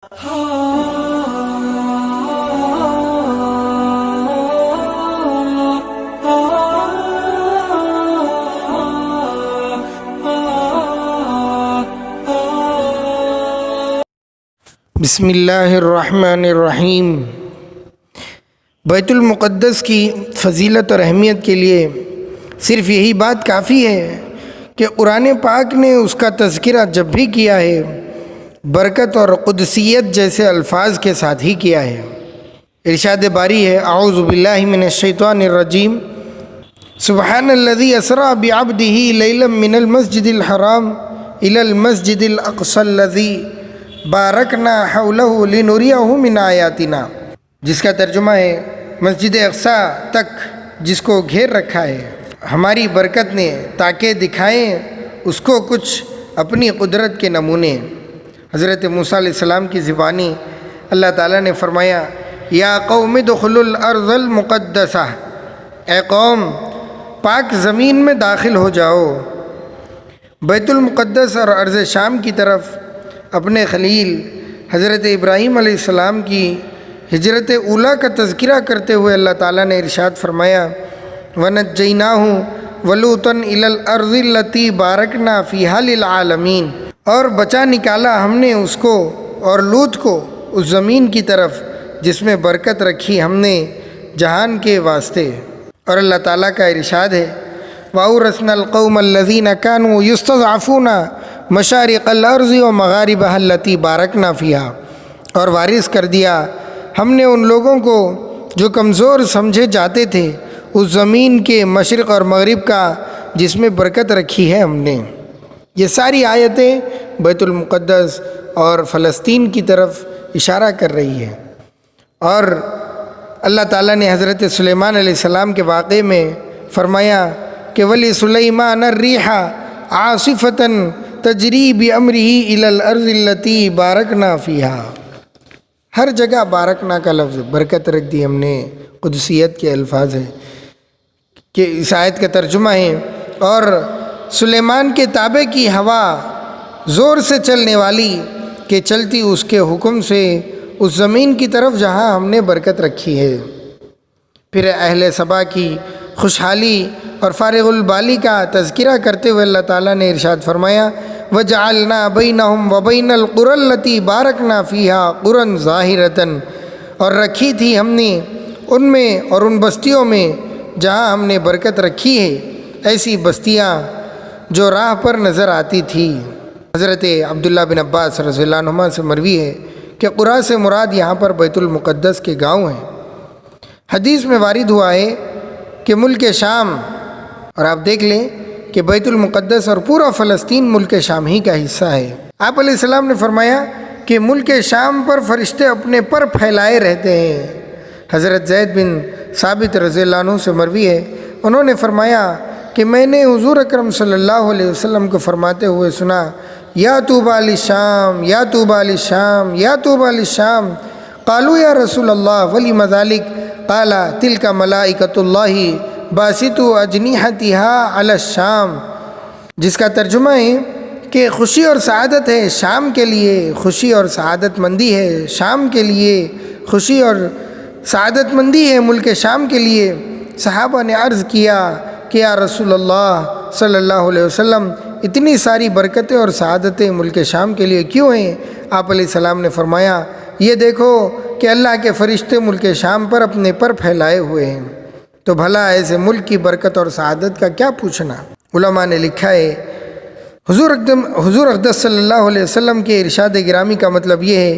بسم اللہ الرحمن الرحیم۔ بیت المقدس کی فضیلت اور اہمیت کے لیے صرف یہی بات کافی ہے کہ قرآن پاک نے اس کا تذکرہ جب بھی کیا ہے برکت اور قدسیت جیسے الفاظ کے ساتھ ہی کیا ہے۔ ارشاد باری ہے، اعوذ باللہ من الشیطان الرجیم، سبحان الذی اسریٰ بعبدہ لیلا من المسجد الحرام الی المسجد الاقصی الذی بارکنا حولہ لنریہ من آیاتنا، جس کا ترجمہ ہے مسجد اقصیٰ تک جس کو گھیر رکھا ہے ہماری برکت نے تاکہ دکھائیں اس کو کچھ اپنی قدرت کے نمونے۔ حضرت موسیٰ علیہ السلام کی زبانی اللہ تعالیٰ نے فرمایا، یا قوم ادخلوا الارض المقدسہ، اے قوم پاک زمین میں داخل ہو جاؤ۔ بیت المقدس اور ارض شام کی طرف اپنے خلیل حضرت ابراہیم علیہ السلام کی ہجرت اولیٰ کا تذکرہ کرتے ہوئے اللہ تعالیٰ نے ارشاد فرمایا، وَنَجَّيْنَاهُ وَلُوطًا إِلَى الْأَرْضِ الَّتِي بَارَكْنَا فِيهَا لِلْعَالَمِينَ، اور بچا نکالا ہم نے اس کو اور لوط کو اس زمین کی طرف جس میں برکت رکھی ہم نے جہان کے واسطے۔ اور اللہ تعالیٰ کا ارشاد ہے، وَأَوْرَثْنَا الْقَوْمَ الَّذِينَ كَانُوا يُسْتَضْعَفُونَ مشارق الارض و مغاربها التي بارکنا فیہا، اور وارث کر دیا ہم نے ان لوگوں کو جو کمزور سمجھے جاتے تھے اس زمین کے مشرق اور مغرب کا جس میں برکت رکھی ہے ہم نے۔ یہ ساری آیتیں بیت المقدس اور فلسطین کی طرف اشارہ کر رہی ہیں۔ اور اللہ تعالیٰ نے حضرت سلیمان علیہ السلام کے واقعے میں فرمایا کہ وَلِسُلَيْمَانَ الرِّيحَ عَاصِفَةً تجری بِأَمْرِهِ إِلَى الْأَرْضِ الَّتِي بَارَكْنَا فِيهَا، ہر جگہ بارکنا کا لفظ، برکت رکھ دی ہم نے، قدسیت کے الفاظ ہیں کہ اس آیت کا ترجمہ ہے، اور سلیمان کے تابع کی ہوا زور سے چلنے والی کہ چلتی اس کے حکم سے اس زمین کی طرف جہاں ہم نے برکت رکھی ہے۔ پھر اہل سبا کی خوشحالی اور فارغ البالی کا تذکرہ کرتے ہوئے اللہ تعالیٰ نے ارشاد فرمایا، وَجَعَلْنَا بَيْنَهُمْ وَبَيْنَ الْقُرَى الَّتِي بَارَكْنَا فِيهَا قُرًى ظَاهِرَةً، اور رکھی تھی ہم نے ان میں اور ان بستیوں میں جہاں ہم نے برکت رکھی ہے ایسی بستیاں جو راہ پر نظر آتی تھی۔ حضرت عبداللہ بن عباس رضی اللہ عنہما سے مروی ہے کہ قریٰ سے مراد یہاں پر بیت المقدس کے گاؤں ہیں۔ حدیث میں وارد ہوا ہے کہ ملک شام، اور آپ دیکھ لیں کہ بیت المقدس اور پورا فلسطین ملک شام ہی کا حصہ ہے۔ آپ علیہ السلام نے فرمایا کہ ملک شام پر فرشتے اپنے پر پھیلائے رہتے ہیں۔ حضرت زید بن ثابت رضی اللہ عنہ سے مروی ہے، انہوں نے فرمایا کہ میں نے حضور اکرم صلی اللہ علیہ وسلم کو فرماتے ہوئے سنا، یا طوبیٰ للشام یا طوبیٰ للشام یا طوبیٰ للشام، قالوا یا رسول اللہ ولم ذلک، قال تلک ملائکۃ اللہ باسطوا اجنحتها علی الشام، جس کا ترجمہ ہے کہ خوشی اور سعادت ہے شام کے لیے، خوشی اور سعادت مندی ہے شام کے لیے، خوشی اور سعادت مندی ہے ملک شام کے لیے۔ صحابہ نے عرض کیا کہ یا رسول اللہ صلی اللہ علیہ وسلم، اتنی ساری برکتیں اور سعادتیں ملک شام کے لیے کیوں ہیں؟ آپ علیہ السلام نے فرمایا، یہ دیکھو کہ اللہ کے فرشتے ملک شام پر اپنے پر پھیلائے ہوئے ہیں، تو بھلا ایسے ملک کی برکت اور سعادت کا کیا پوچھنا۔ علماء نے لکھا ہے، حضور اقدس صلی اللہ علیہ وسلم کے ارشاد گرامی کا مطلب یہ ہے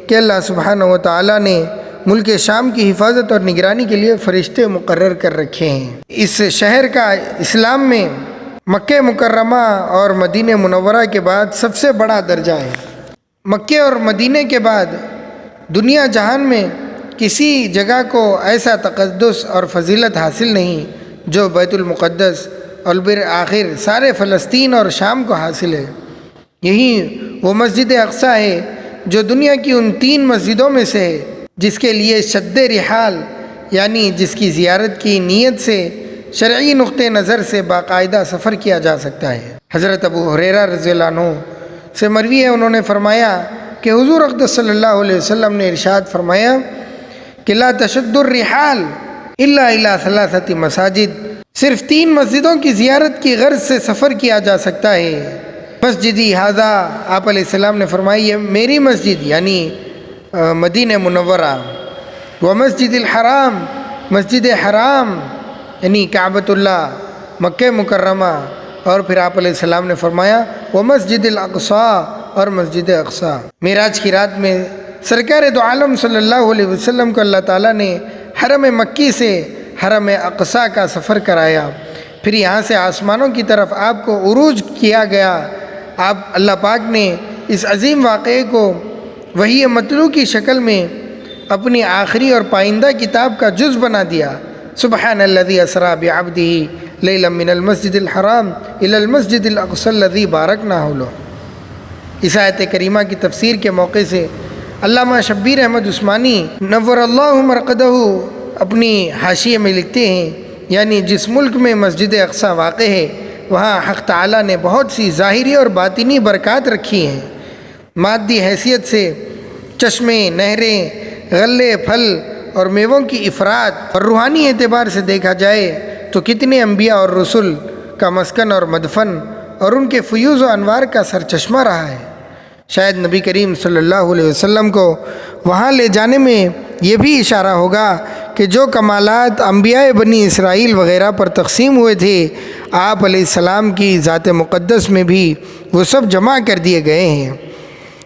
کہ اللہ سبحانہ و تعالیٰ نے ملک شام کی حفاظت اور نگرانی کے لیے فرشتے مقرر کر رکھے ہیں۔ اس شہر کا اسلام میں مکہ مکرمہ اور مدینہ منورہ کے بعد سب سے بڑا درجہ ہے۔ مکہ اور مدینہ کے بعد دنیا جہان میں کسی جگہ کو ایسا تقدس اور فضیلت حاصل نہیں جو بیت المقدس اور بالآخر سارے فلسطین اور شام کو حاصل ہے۔ یہی وہ مسجد اقصیٰ ہے جو دنیا کی ان 3 مسجدوں میں سے ہے جس کے لیے شد رحال، یعنی جس کی زیارت کی نیت سے شرعی نقطہ نظر سے باقاعدہ سفر کیا جا سکتا ہے۔ حضرت ابو ہریرہ رضی اللہ عنہ سے مروی ہے، انہوں نے فرمایا کہ حضور اقدس صلی اللہ علیہ وسلم نے ارشاد فرمایا کہ لا تشد الرحال الا الی ثلاثۃ مساجد، صرف 3 مسجدوں کی زیارت کی غرض سے سفر کیا جا سکتا ہے۔ مسجدی ھذا، آپ علیہ السلام نے فرمایا یہ میری مسجد یعنی مدینہ منورہ، و مسجد الحرام، مسجد حرام یعنی کعبۃ اللہ مکہ مکرمہ، اور پھر آپ علیہ السلام نے فرمایا وہ مسجد الاقصیٰ، اور مسجد اقصیٰ۔ معراج کی رات میں سرکار دو عالم صلی اللہ علیہ وسلم کو اللہ تعالیٰ نے حرم مکی سے حرم اقصیٰ کا سفر کرایا، پھر یہاں سے آسمانوں کی طرف آپ کو عروج کیا گیا۔ آپ اللہ پاک نے اس عظیم واقعے کو وحی مطلوع کی شکل میں اپنی آخری اور پائندہ کتاب کا جز بنا دیا۔ سبحان الذی اسریٰ بعبدہ لیلا من المسجد الحرام الی المسجد الاقصی الذی بارکنا حولہ۔ اس آیت کریمہ کی تفسیر کے موقع سے علامہ شبیر احمد عثمانی نور اللہ مرقدہ اپنی حاشیے میں لکھتے ہیں، یعنی جس ملک میں مسجد اقصیٰ واقع ہے وہاں حق تعالیٰ نے بہت سی ظاہری اور باطنی برکات رکھی ہیں۔ مادی حیثیت سے چشمے، نہریں، غلے، پھل اور میووں کی افراد، اور روحانی اعتبار سے دیکھا جائے تو کتنے انبیاء اور رسل کا مسکن اور مدفن اور ان کے فیوز و انوار کا سرچشمہ رہا ہے۔ شاید نبی کریم صلی اللہ علیہ وسلم کو وہاں لے جانے میں یہ بھی اشارہ ہوگا کہ جو کمالات انبیاء بنی اسرائیل وغیرہ پر تقسیم ہوئے تھے، آپ علیہ السلام کی ذات مقدس میں بھی وہ سب جمع کر دیے گئے ہیں۔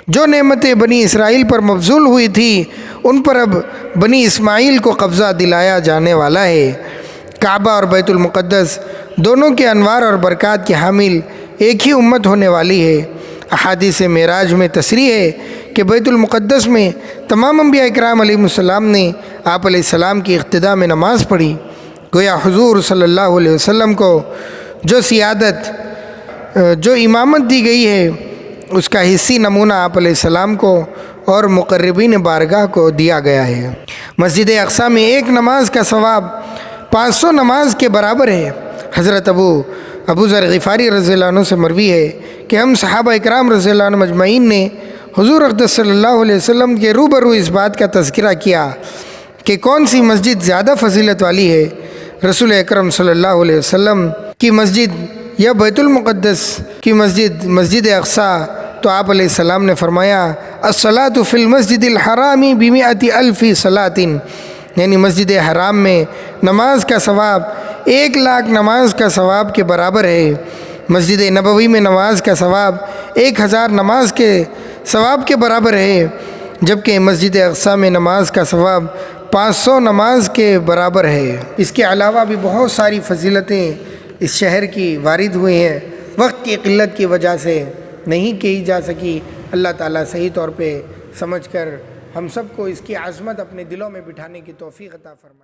جو نعمتیں بنی اسرائیل پر مبذول ہوئی تھی ان پر اب بنی اسماعیل کو قبضہ دلایا جانے والا ہے۔ کعبہ اور بیت المقدس دونوں کے انوار اور برکات کے حامل ایک ہی امت ہونے والی ہے۔ احادیث معراج میں تصریح ہے کہ بیت المقدس میں تمام انبیاء اکرام علیہ السلام نے آپ علیہ السلام کی اقتداء میں نماز پڑھی۔ گویا حضور صلی اللہ علیہ وسلم کو جو سیادت، جو امامت دی گئی ہے اس کا حصی نمونہ آپ علیہ السلام کو اور مقربین بارگاہ کو دیا گیا ہے۔ مسجد اقصیٰ میں ایک نماز کا ثواب 500 نماز کے برابر ہے۔ حضرت ابو ذر غفاری رضی اللہ عنہ سے مروی ہے کہ ہم صحابہ اکرام رضی اللہ عنہ مجمعین نے حضور اقدس صلی اللہ علیہ وسلم کے روبرو اس بات کا تذکرہ کیا کہ کون سی مسجد زیادہ فضیلت والی ہے، رسول اکرم صلی اللہ علیہ وسلم کی مسجد یا بیت المقدس کی مسجد، مسجد اقصیٰ؟ تو آپ علیہ السلام نے فرمایا الصلاۃ فی المسجد الحرام ب100 الف صلاۃ، یعنی مسجد حرام میں نماز کا ثواب 1,00,000 نماز کا ثواب کے برابر ہے۔ مسجد نبوی میں نماز کا ثواب 1000 نماز کے ثواب کے برابر ہے، جبکہ مسجد اقصیٰ میں نماز کا ثواب 500 نماز کے برابر ہے۔ اس کے علاوہ بھی بہت ساری فضیلتیں اس شہر کی وارد ہوئی ہیں، وقت کی قلت کی وجہ سے نہیں کہی جا سکی۔ اللہ تعالیٰ صحیح طور پہ سمجھ کر ہم سب کو اس کی عظمت اپنے دلوں میں بٹھانے کی توفیق عطا فرمائے۔